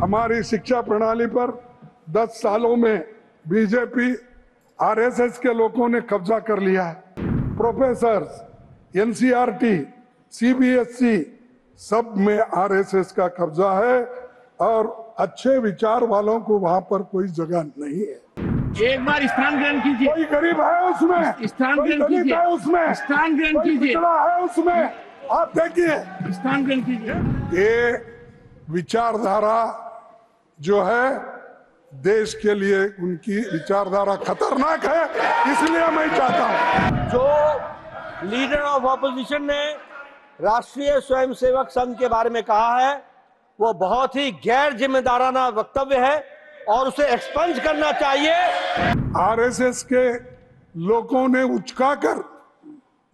हमारी शिक्षा प्रणाली पर 10 सालों में बीजेपी आरएसएस के लोगों ने कब्जा कर लिया है। प्रोफेसर्स, एनसीईआरटी, सीबीएसई सब में आरएसएस का कब्जा है और अच्छे विचार वालों को वहां पर कोई जगह नहीं है। एक बार स्थान ग्रहण कीजिए। कोई गरीब है उसमें, स्थान कोई ग्रहण दलित कीजिए। है उसमें, स्थान ग्रहण कोई कीजिए। पिछड़ा है उसमें, आप देखिए। स्थान ग्रहण कीजिए। ये विचारधारा जो है देश के लिए, उनकी विचारधारा खतरनाक है, इसलिए मैं चाहता हूं। जो लीडर ऑफ ऑपोजिशन ने राष्ट्रीय स्वयंसेवक संघ के बारे में कहा है वो बहुत ही गैर जिम्मेदाराना वक्तव्य है और उसे एक्सपंज करना चाहिए। आरएसएस के लोगों ने उचकाकर,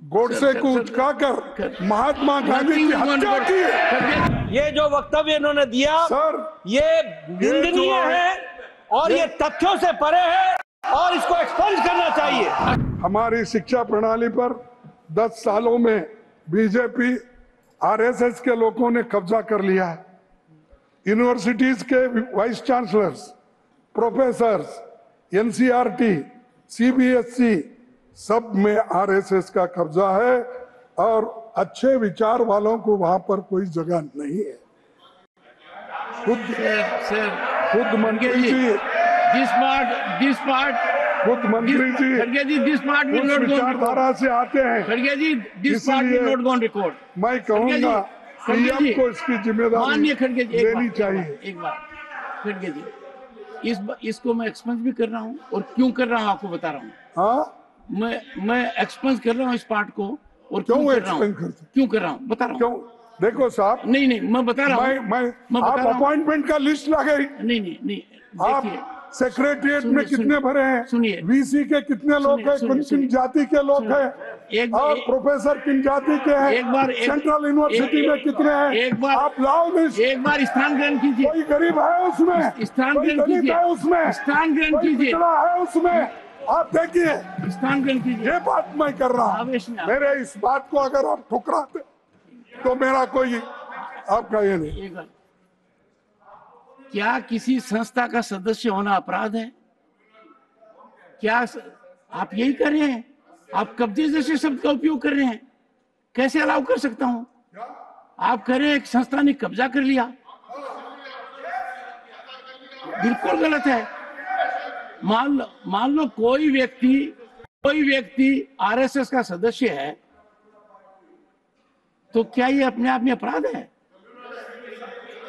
गोडसे को उचकाकर महात्मा गांधी की हत्या की है। ये जो वक्तव्य इन्होंने दिया सर, ये निंदनीय है और ये तथ्यों से परे है और इसको एक्सपंज करना चाहिए। हमारी शिक्षा प्रणाली पर 10 सालों में बीजेपी आरएसएस के लोगों ने कब्जा कर लिया है। यूनिवर्सिटीज के vice chancellors, professors, NCERT, CBSE सब में आरएसएस का कब्जा है और अच्छे विचार वालों को वहां पर कोई जगह नहीं है। खुद मंत्री जी, खुद मंत्री जी खड़गे ji, this part will not go विचारधारा से आते हैं। खड़गे ji, this part will not go on record. मैं कहूंगा पीएम को इसकी जिम्मेदारी माननीय खड़गे जी, लेनी चाहिए। एक बार खड़गे जी, इसको मैं एक्सपंज भी कर रहा हूँ और क्यों कर रहा हूँ आपको बता रहा हूँ। हाँ, मैं एक्सपंज कर रहा हूँ इस पार्ट को और क्यों कर रहा हूँ, एक्सपेंड करते? क्यों कर रहा हूँ बता रहा हूँ। क्यों? देखो साहब, नहीं मैं बता रहा हूँ। मैं आप अपॉइंटमेंट का लिस्ट लगे। नहीं आप देखिए, सेक्रेटरिएट में कितने भरे हैं, सुनिए, वीसी के कितने लोग हैं, किन जाति के लोग हैं, और प्रोफेसर किन जाति के हैं, एक बार सेंट्रल यूनिवर्सिटी में कितने हैं, एक बार आप लाओ लिस्ट। एक बार स्थान ग्रहण कीजिए। कोई गरीब है उसमें, स्थान कोई ग्रहण दलित कीजिए। है उसमें, स्थान ग्रहण कोई कीजिए। पिछड़ा है उसमें, आप देखिए। स्थान ग्रहण कीजिए। ये बात मैं कर रहा हूँ। आवेश में मेरे इस बात को अगर आप ठुकराते तो मेरा कोई आपका ये नहीं। एक बार, क्या किसी संस्था का सदस्य होना अपराध है? क्या आप यही कर रहे हैं? आप कब्जे जैसे शब्द का उपयोग कर रहे हैं, कैसे अलाउ कर सकता हूं? आप कह रहे हैं एक संस्था ने कब्जा कर लिया, बिल्कुल गलत है। मान लो कोई व्यक्ति आरएसएस का सदस्य है, तो क्या ये अपने आप में अपराध है?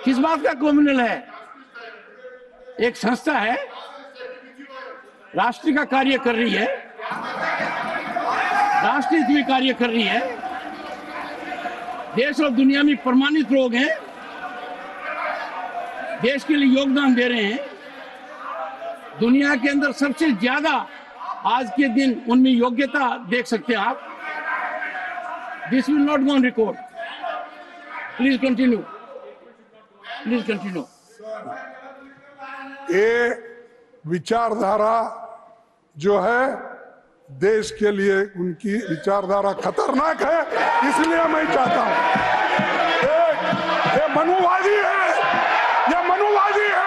किस बात का क्रिमिनल है? एक संस्था है, राष्ट्र का कार्य कर रही है, राष्ट्रीय हित में कार्य कर रही है, देश और दुनिया में प्रमाणित लोग हैं, देश के लिए योगदान दे रहे हैं, दुनिया के अंदर सबसे ज्यादा आज के दिन उनमें योग्यता देख सकते हैं आप। This will not go on record. Please continue, please continue. ये विचारधारा जो है देश के लिए, उनकी विचारधारा खतरनाक है, इसलिए मैं चाहता हूं। ये मनुवादी है, ये मनुवादी है,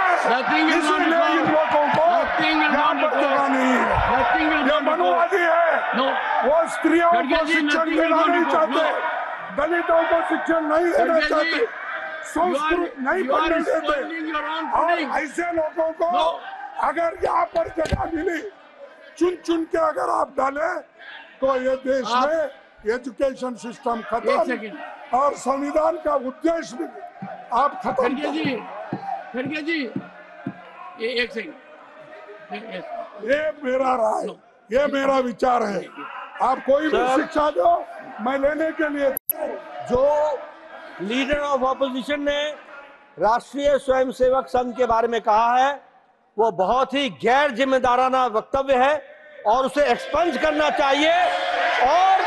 इसलिए इन लोगों को यहाँ पर जगह नहीं है। ये मनुवादी है, वो स्त्रियों को शिक्षण देना नहीं चाहते, दलितों को शिक्षण नहीं देना चाहते, संस्कृत नहीं पढ़ने देते, और ऐसे लोगों को अगर यहाँ पर जगह मिली, चुन के अगर आप डाले तो ये देश में एजुकेशन सिस्टम खत्म और संविधान का उद्देश्य भी आप खत्म। खड़गे जी, एक सेकंड, ये मेरा राय, ये मेरा विचार है। आप कोई भी शिक्षा दो, मैं लेने के लिए। जो लीडर ऑफ ऑपोजिशन ने राष्ट्रीय स्वयंसेवक संघ के बारे में कहा है वो बहुत ही गैर जिम्मेदाराना वक्तव्य है और उसे एक्सपंज करना चाहिए और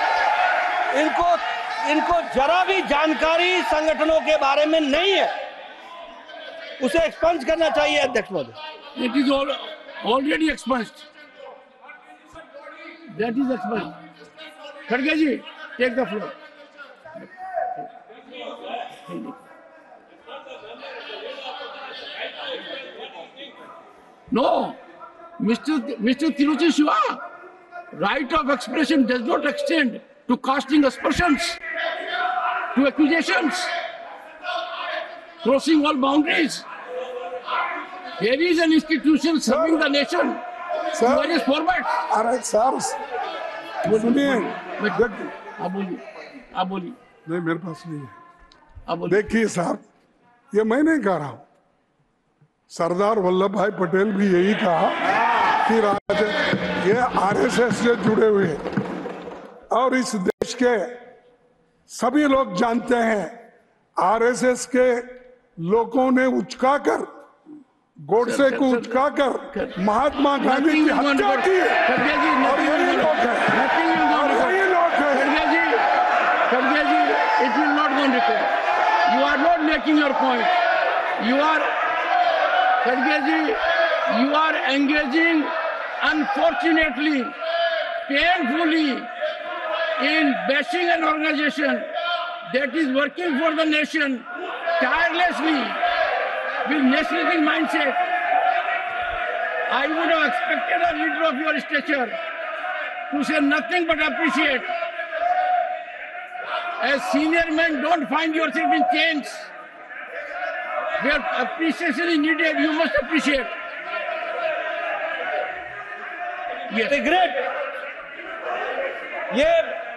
इनको जरा भी जानकारी संगठनों के बारे में नहीं है, उसे एक्सपंज करना चाहिए। अध्यक्ष महोदय, it is already expunged, that is expunged. खड़गे ji, take the floor. No, Mr. Tiruchi Shiva, right of expression does not extend to casting aspersions, to accusations, crossing all boundaries. There is an institution serving the nation. Sir, Various formats. अरे sir सुनिए, आप बोलिए, आप बोलिए, नहीं मेरे पास नहीं है। आप बोलिए। देखिए साहब, ये मैं नहीं कह रहा हूं, सरदार वल्लभ भाई पटेल भी यही कहा कि ये आरएसएस से जुड़े हुए हैं। और इस देश के सभी लोग जानते हैं, आरएसएस के लोगों ने उचकाकर, गोडसे को उचकाकर महात्मा गांधी की हत्या की है। और यही लोग हैं, और यही लोग हैं। Kharge ji, it will not go on record. You are not making your point. You are, Kharge ji, you are engaging, unfortunately, painfully, in bashing an organization that is working for the nation tirelessly with nationalistic mindset. I would have expected a leader of your stature to say nothing but appreciate. As senior men, don't find yourself in chains. Where appreciation is needed, you must appreciate. Yes. Great.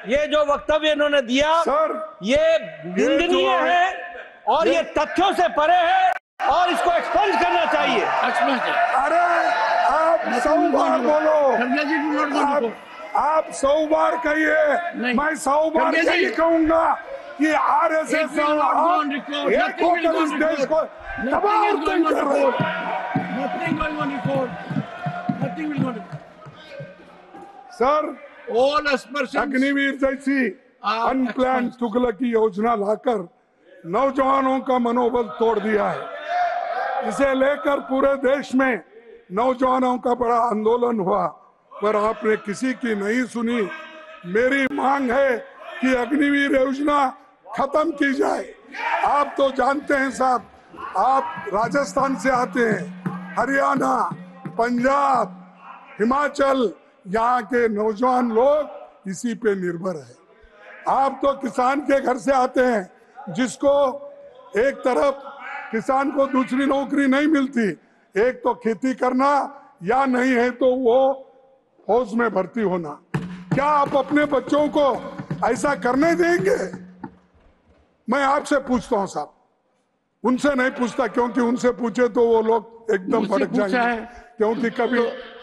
ये जो वक्तव्य इन्होंने दिया sir, ये निंदनीय है और ये तथ्यों से परे है और इसको एक्सपंज करना चाहिए। अरे आप 100 बार बोलो, Kharge ji, do not go on record. आप 100 बार कहिए, मैं 100 बार खड़गे जी, यही कहूंगा कि RSS It will not go on record. एक Nothing will go होकर on इस देश record. को तबाह Nothing is going on कर रहे record. हैं। Nothing going on record. Nothing will go on record. Sir, All aspersions. Agniveer जैसी अनप्लान तुगलकी योजना लाकर नौजवानों का मनोबल तोड़ दिया है। इसे लेकर पूरे देश में नौजवानों का बड़ा आंदोलन हुआ, पर आपने किसी की नहीं सुनी। मेरी मांग है कि अग्निवीर योजना खत्म की जाए। आप तो जानते हैं साहब, आप राजस्थान से आते हैं, हरियाणा, पंजाब, हिमाचल, यहाँ के नौजवान लोग इसी पे निर्भर है। आप तो किसान के घर से आते हैं, जिसको एक तरफ किसान को दूसरी नौकरी नहीं मिलती, एक तो खेती करना या नहीं है तो वो फौज में भर्ती होना। क्या आप अपने बच्चों को ऐसा करने देंगे? मैं आपसे पूछता हूं साहब, उनसे नहीं पूछता, क्योंकि उनसे पूछे तो वो लोग एकदम भड़क जाएंगे। क्योंकि कभी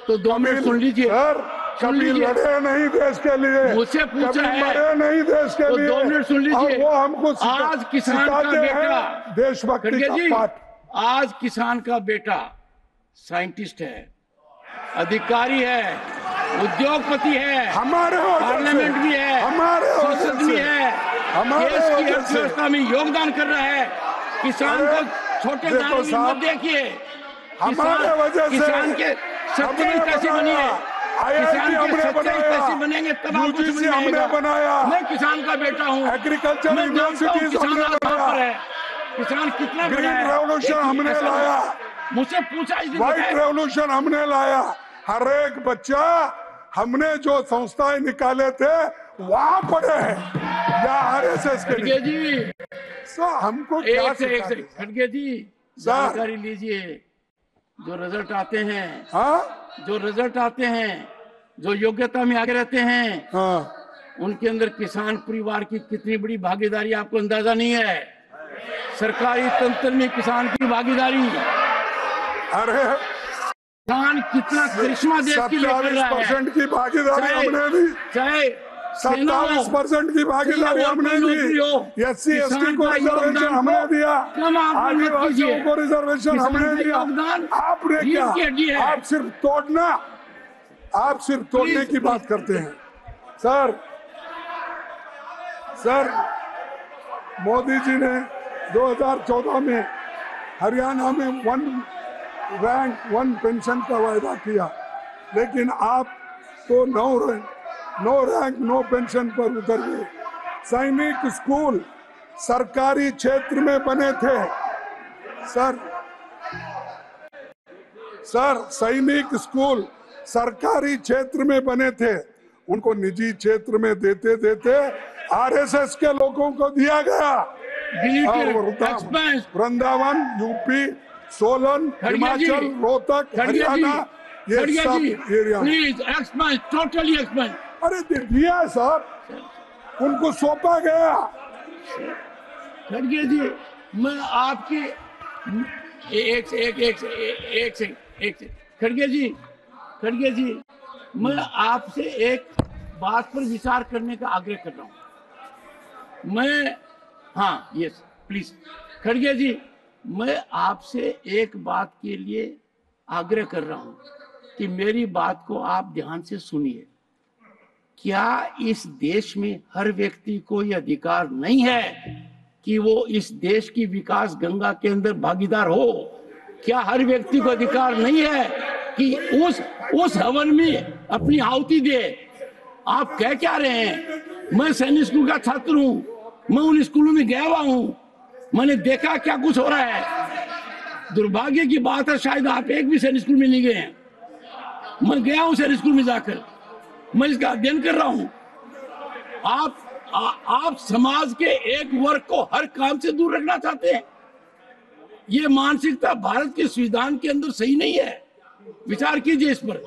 तो 2 मिनट सुन लीजिए सर, कभी लड़े नहीं देश के लिए, मुझसे पूछा कभी है, मरे नहीं देश के तो लिए। 2 मिनट सुन लीजिए। वो हमको आज किसान का बेटा, देशभक्ति खड़गे का जी, पाठ। आज किसान का बेटा साइंटिस्ट है, अधिकारी है, उद्योगपति है, हमारे पार्लियामेंट भी है, हमारे संसद भी है, देश की अर्थव्यवस्था में योगदान कर रहा है। किसान को छोटे दायरे में मत देखिए। हमारे वजह से किसान के 27 पैसे बनिए, किसान के 27 पैसे बनेंगे तब आपको समझ में आएगा। मैं किसान का बेटा हूँ, एग्रीकल्चर मैं जानता हूँ किसान हमने आज कहाँ पर है, किसान कितना बड़ा ग्रीन है। रेवोल्यूशन हमने लाया, मुझसे पूछा इसने व्हाइट बताया। रेवोल्यूशन हमने लाया। हर एक बच्चा हमने जो संस्थाएं निकाले थे वहां पढ़े हैं या आरएसएस के लिए। खड़गे जी, हमको क्या एक से खड़गे जी, जानकारी लीजिए। जो रिजल्ट आते हैं, हाँ जो रिजल्ट आते हैं, जो योग्यता में आगे रहते हैं, हाँ, उनके अंदर किसान परिवार की कितनी बड़ी भागीदारी आपको अंदाजा नहीं है। सरकारी तंत्र में किसान की भागीदारी, अरे किसान कितना करिश्मा देश के लिए कर रहा है। 27% की भागीदारी हमने दी, चाहे 27% की भागीदारी हमने दी। एससी एसटी को रिजर्वेशन हमने दिया, आदिवासियों को रिजर्वेशन हमने दिया। आपने क्या, आप सिर्फ तोड़ना, आप सिर्फ तोड़ने की बात करते हैं। सर मोदी जी ने 2014 में हरियाणा में 1 रैंक 1 पेंशन का वायदा किया, लेकिन आप तो 9 रैंक 9 पेंशन पर उतर गए। सैनिक स्कूल सरकारी क्षेत्र में बने थे। सर सर, सैनिक स्कूल सरकारी क्षेत्र में बने थे, उनको निजी क्षेत्र में देते देते आरएसएस के लोगों को दिया गया। वृंदावन, यूपी, सोलन, हिमाचल, रोहतक, हरियाणा, ये सब area please expense, totally expense. अरे दिया सर, उनको सौंपा गया। खड़गे जी, मैं आपके एक खड़गे जी, मैं आपसे एक बात पर विचार करने का आग्रह कर रहा हूं। मैं, हाँ, यस प्लीज। खड़गे जी, मैं आपसे एक बात के लिए आग्रह कर रहा हूं कि मेरी बात को आप ध्यान से सुनिए। क्या इस देश में हर व्यक्ति को यह अधिकार नहीं है कि वो इस देश की विकास गंगा के अंदर भागीदार हो? क्या हर व्यक्ति को अधिकार नहीं है कि उस हवन में अपनी आहुति दे? आप कह क्या रहे हैं? मैं सैनिक स्कूल का छात्र हूं, मैं उन स्कूलों में गया हुआ हूं, मैंने देखा क्या कुछ हो रहा है। दुर्भाग्य की बात है, शायद आप एक भी सैनिक स्कूल में नहीं गए हैं। मैं गया हूं सैनिक स्कूल में जाकर, मैं इसका अध्ययन कर रहा हूं। आप समाज के एक वर्ग को हर काम से दूर रखना चाहते हैं। ये मानसिकता भारत के संविधान के अंदर सही नहीं है। विचार कीजिए इस पर।